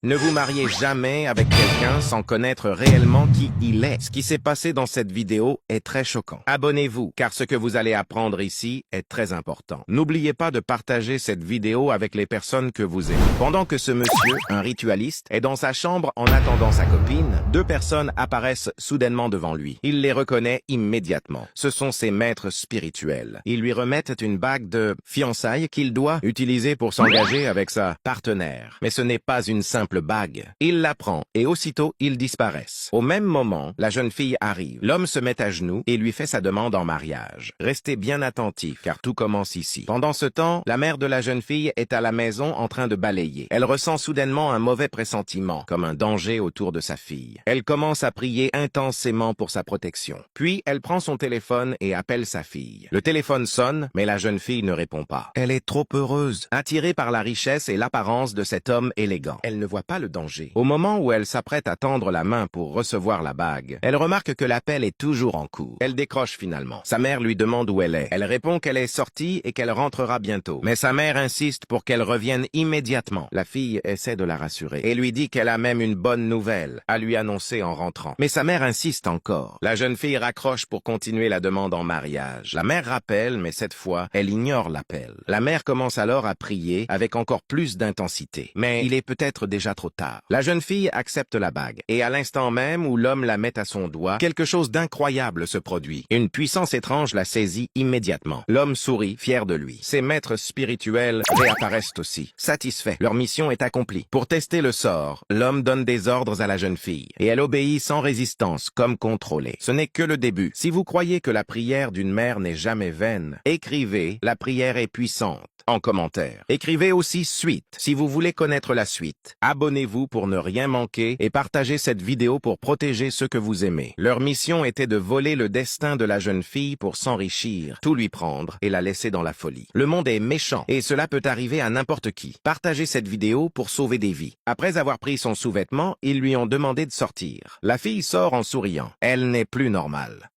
Ne vous mariez jamais avec quelqu'un sans connaître réellement qui il est. Ce qui s'est passé dans cette vidéo est très choquant. Abonnez-vous, car ce que vous allez apprendre ici est très important. N'oubliez pas de partager cette vidéo avec les personnes que vous aimez. Pendant que ce monsieur, un ritualiste, est dans sa chambre en attendant sa copine, deux personnes apparaissent soudainement devant lui. Il les reconnaît immédiatement. Ce sont ses maîtres spirituels. Ils lui remettent une bague de fiançailles qu'il doit utiliser pour s'engager avec sa partenaire. Mais ce n'est pas une simple bague. Il la prend et aussitôt ils disparaissent. Au même moment, la jeune fille arrive. L'homme se met à genoux et lui fait sa demande en mariage. Restez bien attentifs car tout commence ici. Pendant ce temps, la mère de la jeune fille est à la maison en train de balayer. Elle ressent soudainement un mauvais pressentiment, comme un danger autour de sa fille. Elle commence à prier intensément pour sa protection. Puis elle prend son téléphone et appelle sa fille. Le téléphone sonne, mais la jeune fille ne répond pas. Elle est trop heureuse, attirée par la richesse et l'apparence de cet homme élégant. Elle ne voit pas le danger. Au moment où elle s'apprête à tendre la main pour recevoir la bague, elle remarque que l'appel est toujours en cours. Elle décroche finalement. Sa mère lui demande où elle est. Elle répond qu'elle est sortie et qu'elle rentrera bientôt. Mais sa mère insiste pour qu'elle revienne immédiatement. La fille essaie de la rassurer et lui dit qu'elle a même une bonne nouvelle à lui annoncer en rentrant. Mais sa mère insiste encore. La jeune fille raccroche pour continuer la demande en mariage. La mère rappelle, mais cette fois, elle ignore l'appel. La mère commence alors à prier avec encore plus d'intensité. Mais il est peut-être déjà trop tard. La jeune fille accepte la bague. Et à l'instant même où l'homme la met à son doigt, quelque chose d'incroyable se produit. Une puissance étrange la saisit immédiatement. L'homme sourit, fier de lui. Ses maîtres spirituels réapparaissent aussi. Satisfaits, leur mission est accomplie. Pour tester le sort, l'homme donne des ordres à la jeune fille. Et elle obéit sans résistance, comme contrôlée. Ce n'est que le début. Si vous croyez que la prière d'une mère n'est jamais vaine, écrivez « La prière est puissante » en commentaire. Écrivez aussi suite si vous voulez connaître la suite. Abonnez-vous pour ne rien manquer et partagez cette vidéo pour protéger ceux que vous aimez. Leur mission était de voler le destin de la jeune fille pour s'enrichir, tout lui prendre et la laisser dans la folie. Le monde est méchant et cela peut arriver à n'importe qui. Partagez cette vidéo pour sauver des vies. Après avoir pris son sous-vêtement, ils lui ont demandé de sortir. La fille sort en souriant. Elle n'est plus normale.